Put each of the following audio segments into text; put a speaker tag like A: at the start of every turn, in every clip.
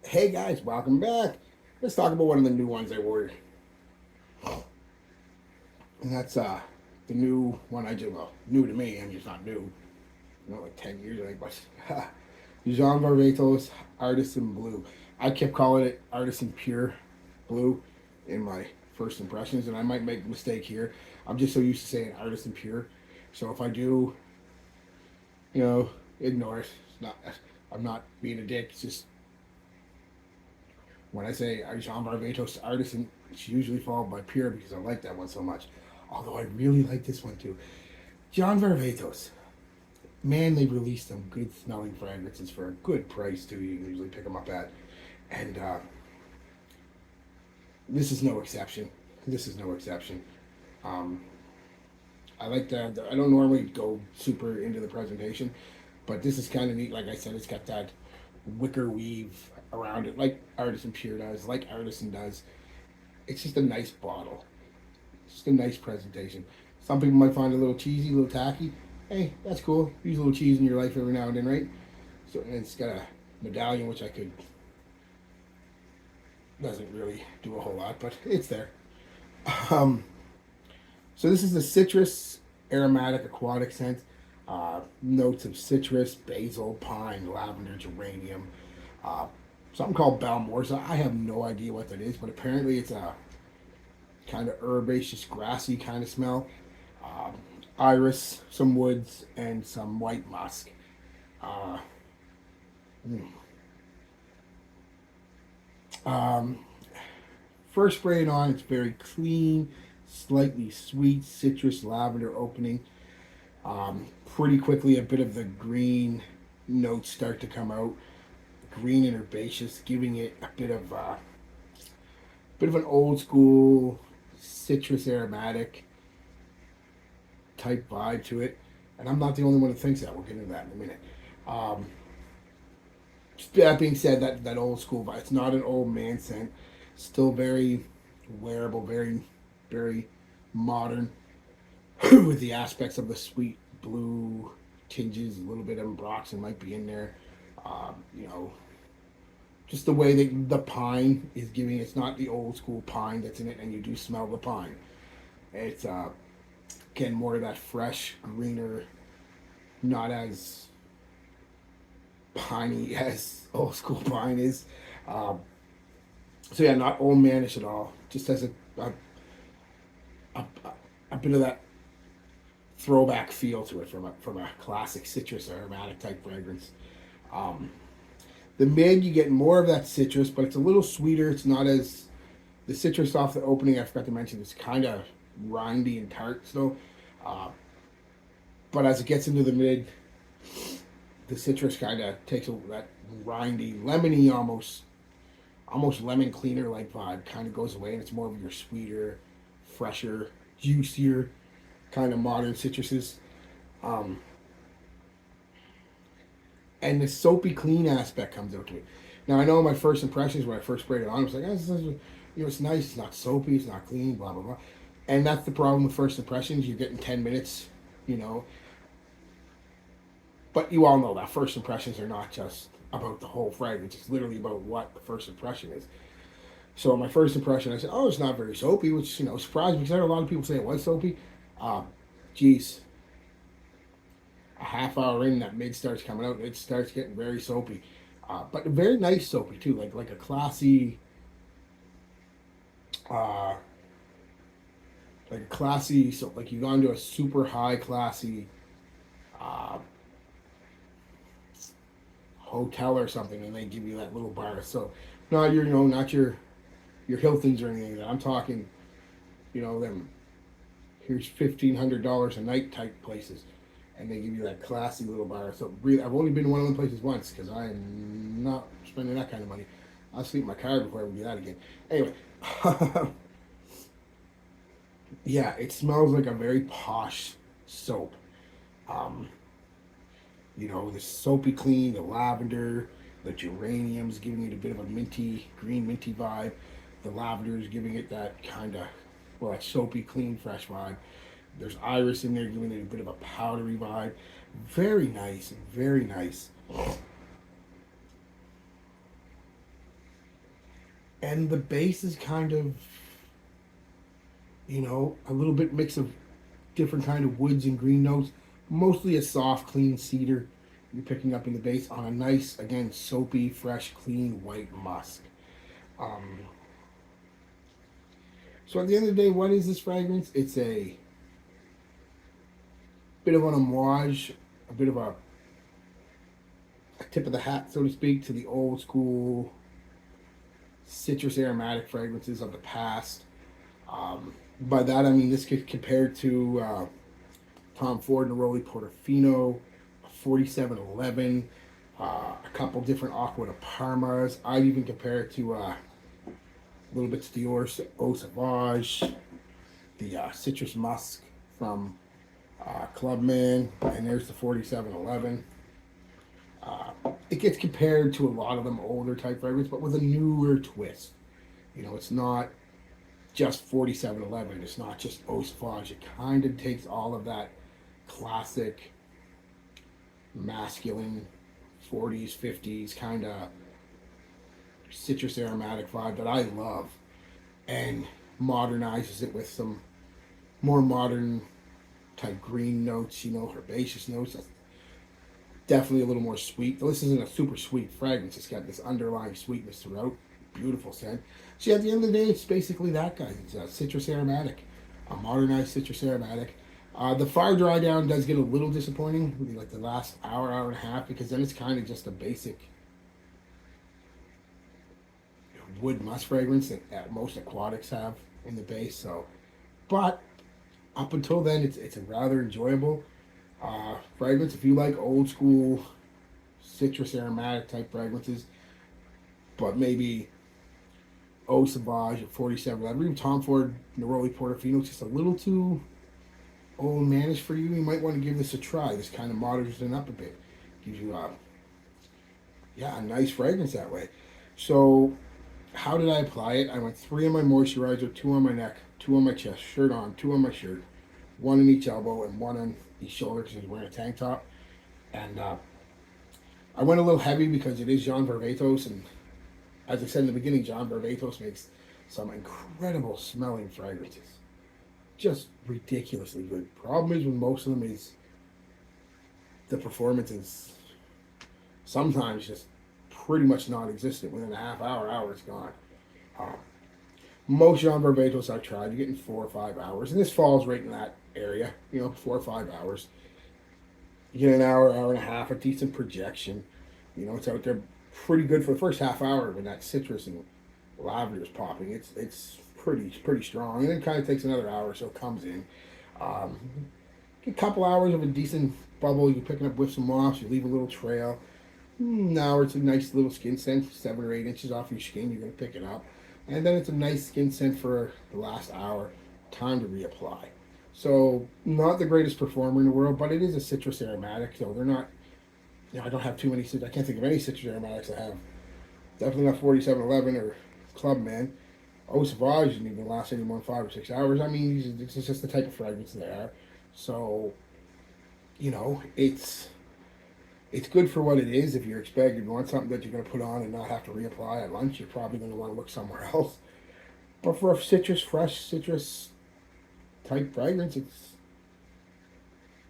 A: Hey guys, welcome back. Let's talk about one of the new ones I ordered. And that's the new one I just, well, new to me. I mean, it's not new. Like 10 years, I think, but Jean Varvatos Artisan Blue. I kept calling it Artisan Pure Blue in my first impressions, and I might make a mistake here. I'm just so used to saying Artisan Pure. So if I do, ignore it. It's not. I'm not being a dick. It's just when I say Jean Varvatos Artisan, it's usually followed by Pure because I like that one so much. Although I really like this one too. John Varvatos. Man, they released some good smelling fragrances for a good price too. You can usually pick them up at. And this is no exception. This is no exception. Um, I like that. I don't normally go super into the presentation, but this is kind of neat. Like I said, it's got that wicker weave around it, like Artisan Pure does, like Artisan does. It's just a nice bottle. It's just a nice presentation. Some people might find it a little cheesy, a little tacky. Hey, that's cool. Use a little cheese in your life every now and then, right? So and it's got a medallion, which I could doesn't really do a whole lot, but it's there. Um, so this is the citrus aromatic aquatic scent. Notes of citrus, basil, pine, lavender, geranium. Uh, Something called Balmorza. I have no idea what that is, but apparently it's a kind of herbaceous, grassy kind of smell. Um, Iris, some woods, and some white musk. Uh, mm. um, First spray it on, it's very clean, slightly sweet, citrus, lavender opening. Pretty quickly, a bit of the green notes start to come out. Green and herbaceous, giving it a bit of an old school citrus aromatic type vibe to it. And I'm not the only one who thinks that. We'll get into that in a minute. Um, that being said, that old school vibe. It's not an old man scent. Still very wearable, very modern, with the aspects of the sweet blue tinges. A little bit of ambroxan might be in there. You know, just the way that the pine is giving. It's not the old school pine that's in it, and you do smell the pine. It's again more of that fresh, greener, not as piney as old school pine is. Um, so yeah, not old manish at all. Just has a, a bit of that throwback feel to it from a classic citrus aromatic type fragrance. Um, the mid, you get more of that citrus, but it's a little sweeter. It's not as the citrus off the opening. I forgot to mention it's kind of rindy and tart still. Uh, but as it gets into the mid, the citrus kind of takes that rindy, lemony, almost lemon cleaner like vibe. Kind of goes away, and it's more of your sweeter, fresher, juicier kind of modern citruses. Um, and the soapy clean aspect comes out to it. Now I know my first impressions when I first sprayed it on, I was like, it's nice, it's not soapy, it's not clean, blah blah blah. And that's the problem with first impressions. You're getting 10 minutes, you know. But you all know that first impressions are not just about the whole fragrance. It's literally about what the first impression is. So my first impression, I said, "Oh, it's not very soapy," which surprised me because I heard a lot of people say it was soapy. Geez, a half hour in, that mid starts coming out. It starts getting very soapy, but very nice soapy too, like a classy, uh, like a classy. So like you've gone to a super high classy uh, hotel or something, and they give you that little bar of soap. Not not your Hiltons or anything. Like that I'm talking, them. Here's $1,500 a night type places, and they give you that classy little bar. So really, I've only been to one of them places once because I am not spending that kind of money. I'll sleep in my car before I would do that again. Anyway, yeah, it smells like a very posh soap. Um, the soapy clean, the lavender, the geraniums giving it a bit of a green minty vibe. The lavender is giving it that kind of, well, that soapy clean, fresh vibe. There's iris in there giving it a bit of a powdery vibe. Very nice, very nice. and the base is kind of, a little bit mix of different kind of woods and green notes. Mostly a soft, clean cedar you're picking up in the base on a nice, again, soapy, fresh, clean white musk. Um, so at the end of the day, what is this fragrance? It's a bit of an homage, a bit of a tip of the hat, so to speak, to the old school citrus aromatic fragrances of the past. By that I mean this could compare to Tom Ford Neroli Portofino, 4711, a couple different Aqua de Parmas. I'd even compare it to little bits of the Eau Sauvage, the Citrus Musk from Clubman, and there's the 4711. It gets compared to a lot of them older type fragrances, but with a newer twist. It's not just 4711. It's not just Eau Sauvage. It kind of takes all of that classic masculine 40s, 50s kind of citrus aromatic vibe that I love and modernizes it with some more modern type green notes, herbaceous notes. That's definitely a little more sweet. Though this isn't a super sweet fragrance. It's got this underlying sweetness throughout. Beautiful scent. So at the end of the day, it's basically that, guys. It's a citrus aromatic, a modernized citrus aromatic. The fire dry down does get a little disappointing, really, like the last hour, hour and a half, because then it's kind of just a basic wood musk fragrance that most aquatics have in the base. So, but up until then, it's a rather enjoyable fragrance. If you like old school citrus aromatic type fragrances, but maybe Eau Sauvage at 47, I even Tom Ford Neroli Portofino is just a little too old manish for you. You might want to give this a try. This kind of moderates it up a bit. Gives you a nice fragrance that way. So how did I apply it? I went 3 on my moisturizer, 2 on my neck, 2 on my chest, shirt on, 2 on my shirt, 1 in each elbow, and 1 on each shoulder because he's wearing a tank top. And I went a little heavy because it is Jean Varvatos, and as I said in the beginning, John Varvatos makes some incredible smelling fragrances. Just ridiculously good. Problem is with most of them is the performance is sometimes just pretty much non-existent. Within a half hour, it's gone. Most Jean Varvatos I've tried, you're getting 4 or 5 hours, and this falls right in that area. 4 or 5 hours. You get an hour, hour and a half, a decent projection. It's out there pretty good for the first half hour when that citrus and lavender is popping. It's pretty strong, and then it kind of takes another hour, so it comes in. A couple hours of a decent bubble. You're picking up whiffs and wafts. You leave a little trail. Now it's a nice little skin scent, 7 or 8 inches off your skin. You're gonna pick it up, and then it's a nice skin scent for the last hour. Time to reapply. So not the greatest performer in the world, but it is a citrus aromatic. So they're not. I don't have too many. I can't think of any citrus aromatics I have. Definitely not 4711 or Clubman. Eau Sauvage didn't even last any more than 5 or 6 hours. I mean, it's just the type of fragrance they are. So, it's good for what it is. If you want something that you're going to put on and not have to reapply at lunch, you're probably going to want to look somewhere else. But for a fresh citrus type fragrance, it's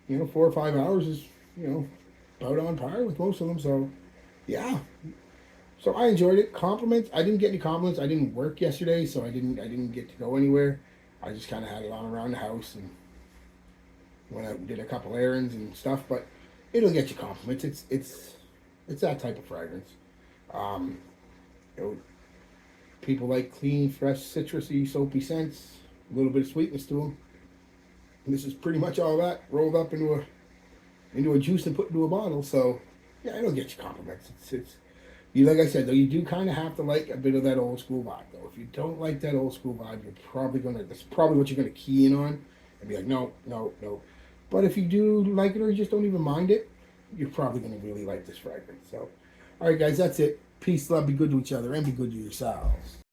A: 4 or 5 hours is about on par with most of them. So, yeah. So I enjoyed it. Compliments. I didn't get any compliments. I didn't work yesterday, so I didn't get to go anywhere. I just kind of had it on around the house and went out and did a couple errands and stuff. But it'll get you compliments. It's that type of fragrance. Um, People like clean, fresh, citrusy, soapy scents. A little bit of sweetness to them. And this is pretty much all that rolled up into a juice and put into a bottle. So yeah, it'll get you compliments. Like I said, though, you do kind of have to like a bit of that old school vibe, though. If you don't like that old school vibe, that's probably what you're gonna key in on and be like, no. But if you do like it or you just don't even mind it, you're probably gonna really like this fragrance. So, all right, guys, that's it. Peace, love, be good to each other, and be good to yourselves.